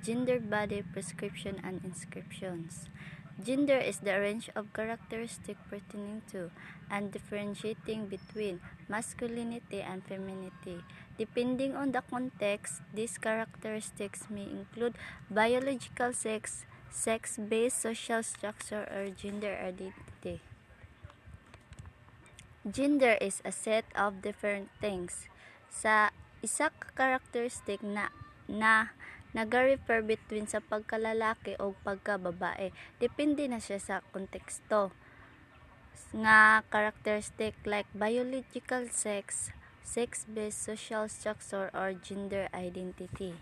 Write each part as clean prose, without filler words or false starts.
Gender, body, prescription, and inscriptions. Gender is the range of characteristics pertaining to and differentiating between masculinity and femininity. Depending on the context, these characteristics may include biological sex, sex-based social structure, or gender identity. Gender is a set of different things. Sa isa ka characteristic na naga-refer between sa pagkalalaki o pagkababae. Depende na siya sa konteksto. Nga characteristic like biological sex, sex-based social structure, or gender identity.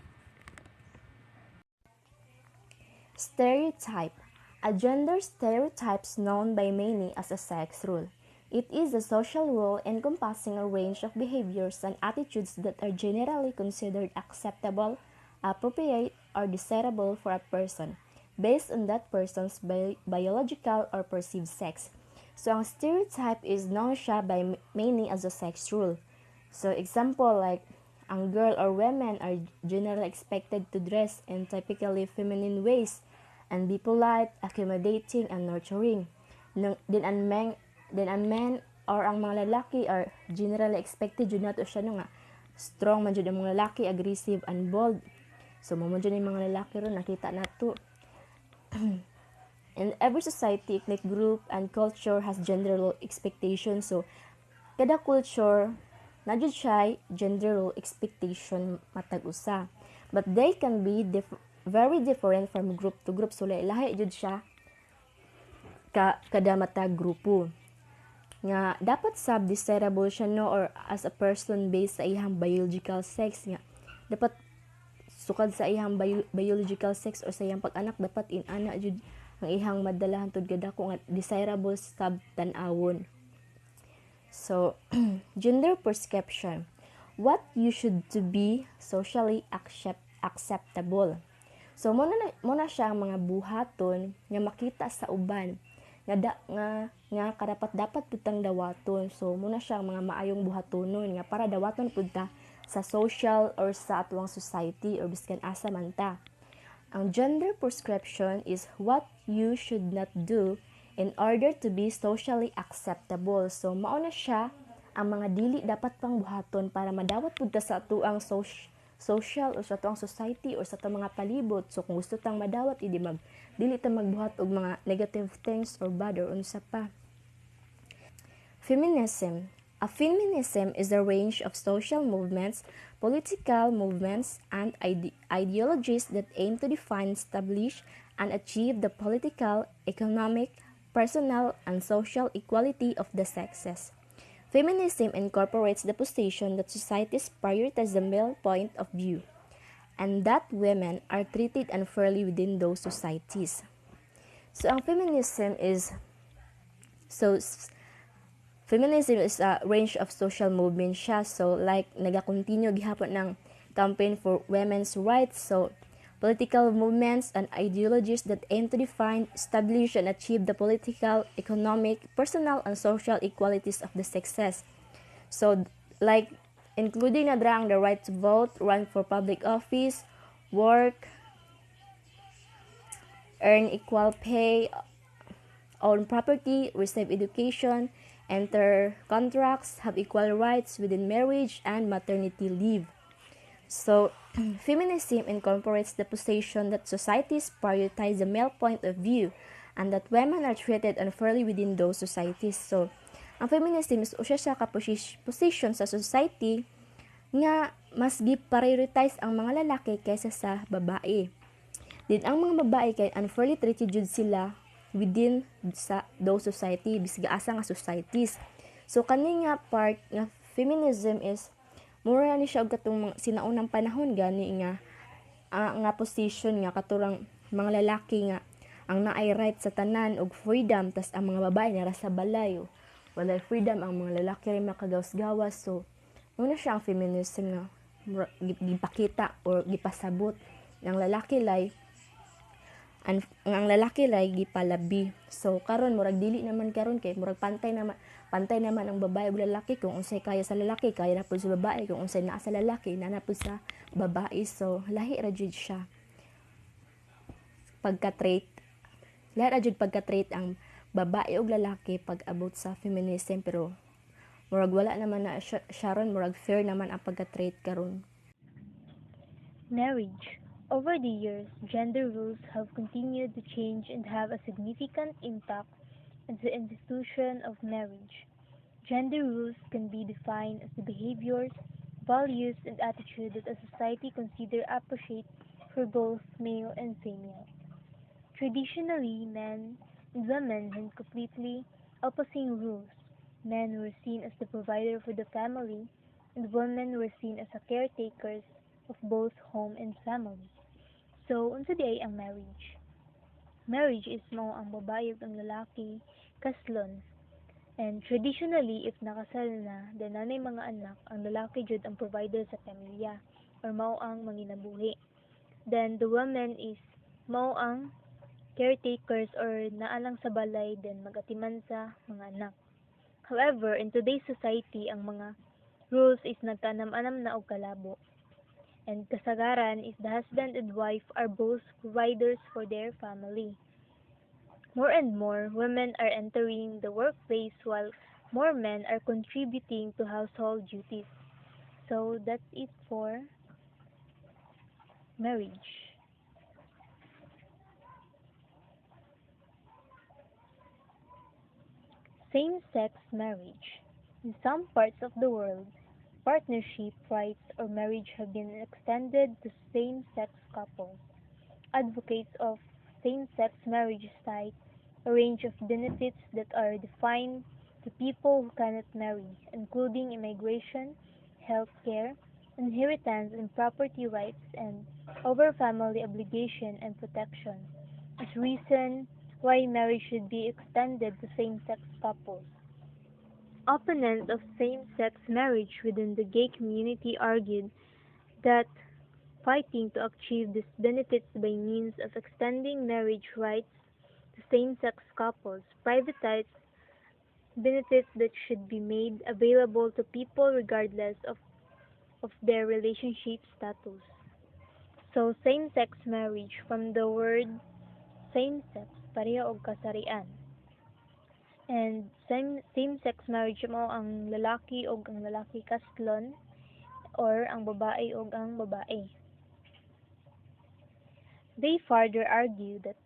Stereotype. A gender stereotype is known by many as a sex rule. It is a social rule encompassing a range of behaviors and attitudes that are generally considered acceptable, appropriate, or desirable for a person, based on that person's biological or perceived sex. So, ang stereotype is known siya by many as a sex rule. So, example like, ang girl or women are generally expected to dress in typically feminine ways and be polite, accommodating, and nurturing. Then ang men or ang mga lalaki are generally expected yun nato siya nga strong man jud ang mga lalaki, aggressive and bold. So mo jud yung mga lalaki ron nakita nato. In every society, ethnic group and culture has gender role expectations. So kada culture na jud siya gender role expectation matag usa. But they can be very different from group to group. So lahi jud siya kada matag grupo. Nga dapat desirable siya no or as a person based sa iyang biological sex nga dapat sukad sa iyang biological sex or sa iyang pag-anak dapat inana jud ang ihang madalahan tud kadako nga desirable sab tan-awon. So gender prescription, what you should to be socially acceptable. So muna siya ang mga buhaton nga makita sa uban nga karapat dapat putang dawaton. So muna siya ang mga maayong buhatonon nga para dawaton pud ta sa social or sa atuang society or biskan asa man ta. Ang gender prescription is what you should not do in order to be socially acceptable. So mao na siya ang mga dili dapat pang buhaton para madawat pud ta sa atuang social o sa atuang society o sa atuang mga palibot. So kung gusto tang madawat dili ta magbuhat og mga negative things or bad or unsa pa. Feminism. A feminism is a range of social movements, political movements, and ideologies that aim to define, establish, and achieve the political, economic, personal, and social equality of the sexes. Feminism incorporates the position that societies prioritize the male point of view, and that women are treated unfairly within those societies. So, ang feminism is a range of social movement siya. So, like, nagakontinue gihapon ng campaign for women's rights. So, political movements and ideologies that aim to define, establish, and achieve the political, economic, personal, and social equalities of the sexes. So, like, including na drang the right to vote, run for public office, work, earn equal pay, own property, receive education, enter contracts, have equal rights within marriage and maternity leave. So, feminism incorporates the position that societies prioritize the male point of view and that women are treated unfairly within those societies. So, ang feminism is usya siya ka position sa society nga mas gi-prioritize ang mga lalaki kaysa sa babae. Din ang mga babae kay unfairly treated jud sila within sa those society bisga asa nga societies. So kani nga part nga feminism is mura ni siya og katong sinaunang panahon gani nga position nga katurang mga lalaki nga ang naay right sa tanan og freedom tas ang mga babae nara sa balay walay freedom ang mga lalaki ray makagawas-gawas. So muna siya ang feminism nga gipakita or gipasabot ng lalaki lay ang lalaki lay gipalabi. So karon murag dili naman karon kay murag pantay naman ang babae ug lalaki. Kung unsay kaya sa lalaki kaya na pud sa babae, kung unsay naa sa lalaki na pud sa babae. So lahi ra jud siya. pagka-trait, lahat jud pagka-trait ang babae ug lalaki pag abot sa feminism, pero murag wala naman na Sharon, murag fair naman ang pagka-trait karon. Marriage. Over the years, gender roles have continued to change and have a significant impact on the institution of marriage. Gender roles can be defined as the behaviors, values, and attitudes that a society considers appropriate for both male and female. Traditionally, men and women had completely opposing roles. Men were seen as the provider for the family, and women were seen as the caretakers of both home and family. So, unsa di ay ang marriage? Marriage is mo ang babae ug ang lalaki kaslon. And traditionally, if nakasal na, then nanay mga anak, ang lalaki jud ang provider sa pamilya or mao ang manginabuhi. Then the woman is mao ang caretakers or naalang sa balay then magatiman sa mga anak. However, in today's society, ang mga rules is nagkaanam-anam na og kalabo. And kasagaran is the husband and wife are both providers for their family. More and more women are entering the workplace while more men are contributing to household duties. So that's it for marriage. Same-sex marriage. In some parts of the world, partnership rights or marriage have been extended to same-sex couples. Advocates of same-sex marriage cite a range of benefits that are defined to people who cannot marry, including immigration, health care, inheritance and property rights, and over family obligation and protection, as reason why marriage should be extended to same-sex couples. Opponents of same-sex marriage within the gay community argued that fighting to achieve these benefits by means of extending marriage rights to same-sex couples privatize benefits that should be made available to people regardless of their relationship status. So, same-sex marriage from the word same-sex, pareha og kasarian. And same-sex marriage mo ang lalaki og ang lalaki kastlon or ang babae og ang babae. They further argue that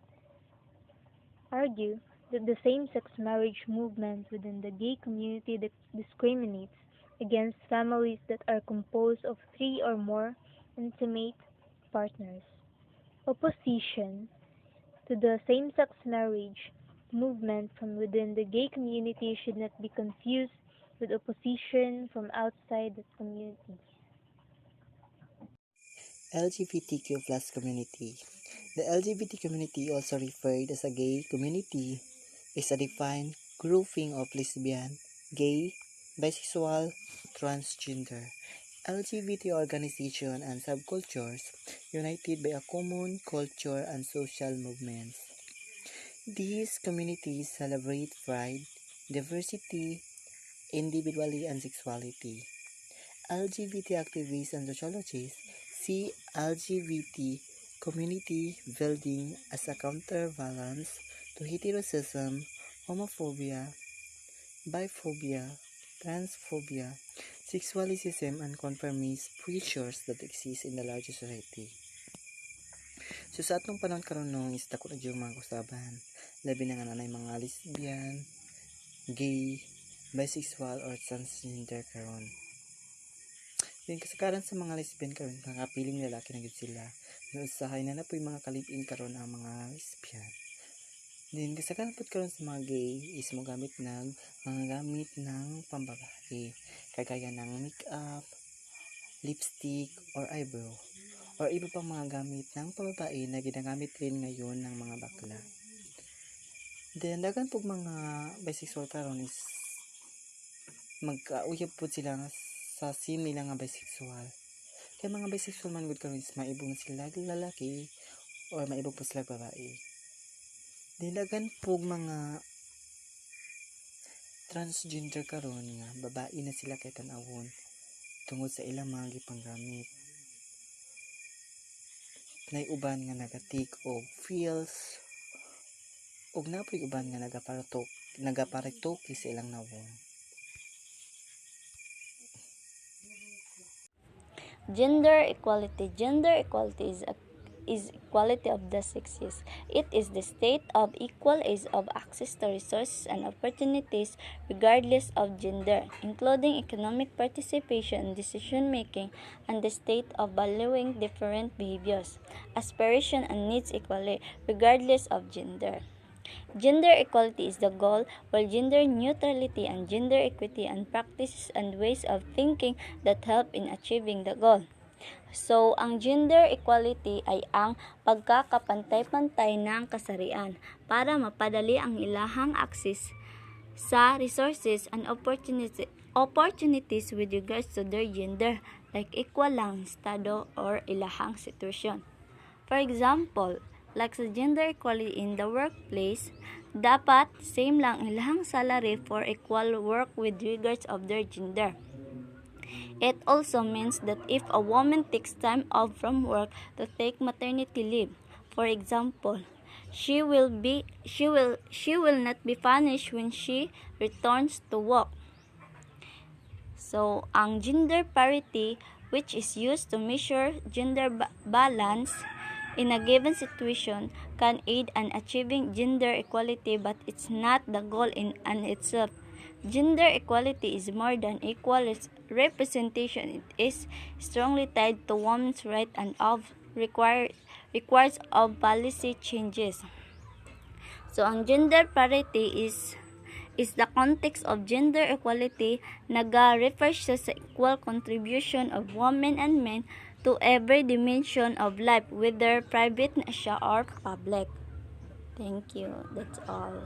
the same-sex marriage movement within the gay community discriminates against families that are composed of three or more intimate partners. Opposition to the same-sex marriage movement from within the gay community should not be confused with opposition from outside the community. LGBTQ plus community. The LGBT community, also referred as a gay community, is a defined grouping of lesbian, gay, bisexual, transgender, LGBT organizations and subcultures united by a common culture and social movements. These communities celebrate pride, diversity, individuality, and sexuality. LGBT activists and sociologists see LGBT community building as a counterbalance to heterosexism, homophobia, biphobia, transphobia, sexualism, and conformist pressures that exist in the larger society. So sa atong panahon karon no is dako na yung mga kusaban, labi na nga nanay mga lesbian, gay, bisexual, or transgender karon. Yung kasagaran sa mga lesbian karon, kakapiling lalaki na gyud sila. Yung usahay na po yung mga kalipin karon ang mga lesbian. Then kasagaran po karon sa mga gay is magamit ng mga gamit ng pambabae, kagaya ng makeup, lipstick, or eyebrow, or iba pang mga gamit ng pambabae na ginagamit rin ngayon ng mga bakla. Then dagan po mga bisexual karon is magkauyab po sila sa scene nila nga bisexual. Kaya mga bisexual man gud karon is maibong sila lalaki or maibong po sila babae. Dilagan po mga transgender karon nga babae na sila kay tan-awon tungod sa ilang mga gipanggamit. nay uban nga nagatik og feels ug napoy uban nga nagaparitoki sa ilang nawong. Gender equality. Gender equality is equality of the sexes. It is the state of equal age of access to resources and opportunities regardless of gender, including economic participation and decision making, and the state of valuing different behaviors, aspiration and needs equally, regardless of gender. Gender equality is the goal, while gender neutrality and gender equity and practices and ways of thinking that help in achieving the goal. So, ang gender equality ay ang pagkakapantay-pantay ng kasarian para mapadali ang ilahang access sa resources and opportunities with regards to their gender, like equal lang estado or ilahang sitwasyon. For example, like sa gender equality in the workplace, dapat same lang ilahang salary for equal work with regards of their gender. It also means that if a woman takes time off from work to take maternity leave, for example, she will not be punished when she returns to work. So, ang gender parity, which is used to measure gender balance in a given situation, can aid in achieving gender equality, but it's not the goal in and itself. Gender equality is more than equal representation. It is strongly tied to women's rights and requires of policy changes. So, ang gender parity is the context of gender equality. Naga-refer siya sa equal contribution of women and men to every dimension of life, whether private na siya or public. Thank you. That's all.